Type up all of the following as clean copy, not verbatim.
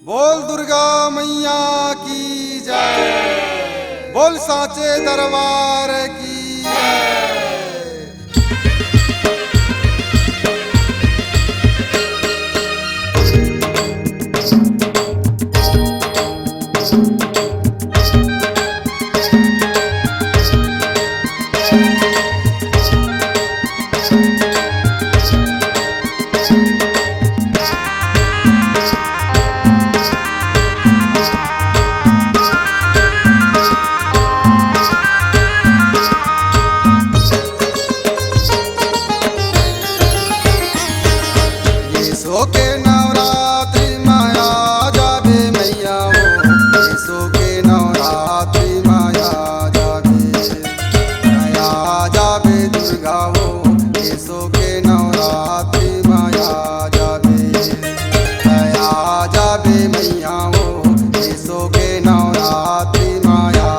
बोल दुर्गा मैया की जय। बोल साचे दरबार की जय। सो के नवरात्रि माया जाबे मैया वो, सो के नवरात्रि माया जाबे दुर्गा वो, सो के नवरात्रि माया जाबे मैया वो, सो के नवरात्रि माया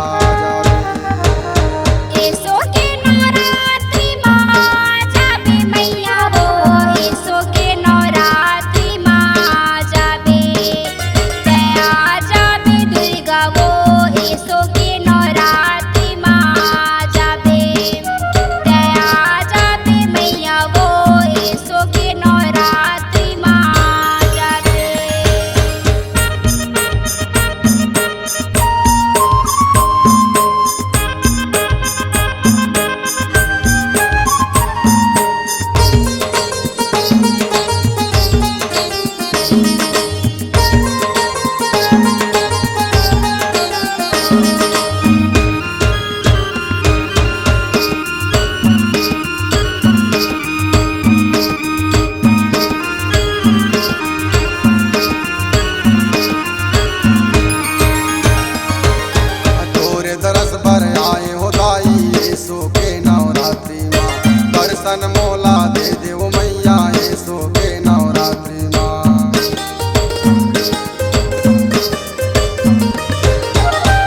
दरस भर आए हो दाई, सो के नवरात्रि माँ दर्शन मोला दे देव मैया, सो के नवरात्रि माँ।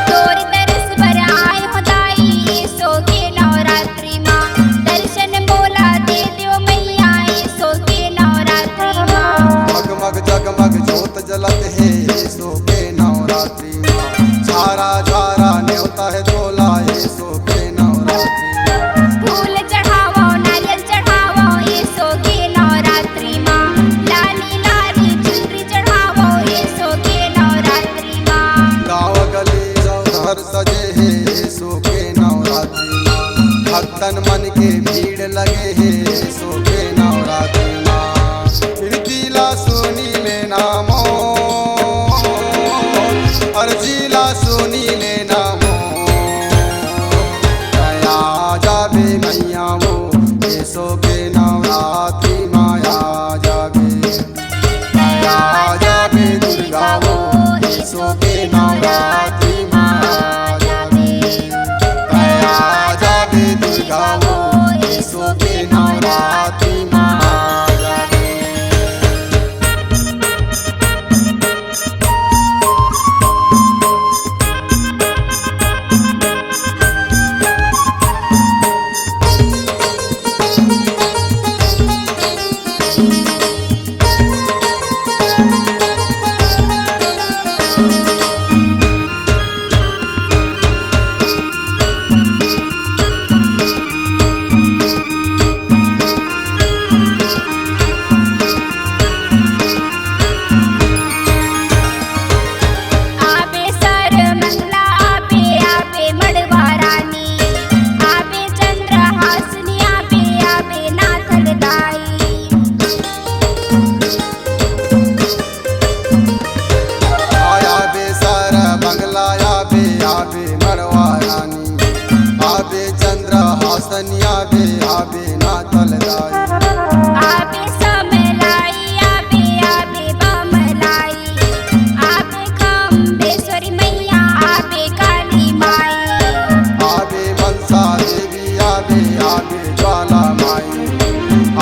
तोर दरस भर आए हो दाई, सो के नवरात्रि माँ दर्शन मोला दे देव मैया, सो के नवरात्रि माँ। मगमग जगमग ज्योत जलत है, सो के नवरात्रि माँ। झारा झारा न्योता है डोला, सो के नवरात्रि माँ। फूल चढ़ावो नारियल चढ़ावो, सो के नवरात्रि माँ। लाली लाली चुनरी चढ़ावो, सो के नवरात्रि माँ। गाँव गली घर सजे है, सो के नवरात्रि माँ। भक्तन मन के भीड़ लगे है, सो के नवरात्रि माँ। जिला सोनी ले नामो, अर्जिला सोनी ले नामो, दया जाबे मैया वो, सो के नवरात्रि माया जाबे, दया जाबे दुर्गा वो, सो के नवरात्रि माया जाबे, दया जाबे दुर्गा वो, सो के नवरात्रि माया जाबे। आबे चंद्र हासनिया बे, आबे नाथल दाई। आबे समलाई, आबे आबे बमलाई, आबे खम्बेश्वरी मैया, आबे काली माई। आबे मनसा देवी, आबे आबे ज्वाला माई।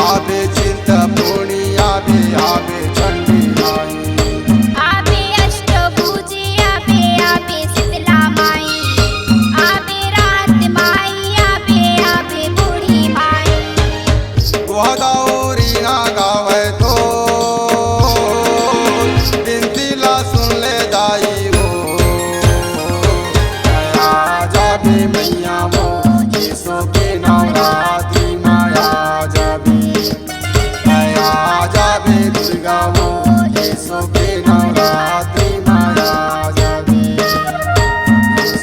आबे चिंतपूर्णी, आबे आबे चंडी माई। आबे अष्टभुजी, आबे आबे शीतला माई। आबे रात माई, आबे आबे बूढ़ी माई। सो के नवरात्रि माया जादे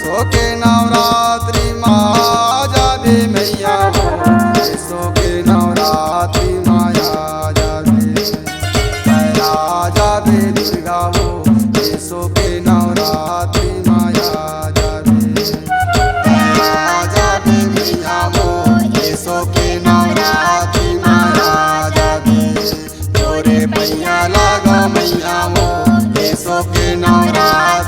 सो के नवरात्रि माया जादे मैया हो सो के नवरात्रि माया जादे माया जादे दुर्गा हो सो के नवरात्रि माया जादे माया जादे मैया हो सो के नवरात्रि माया जादे तोरे मैया लागा मैया हो सो के नवरात्रि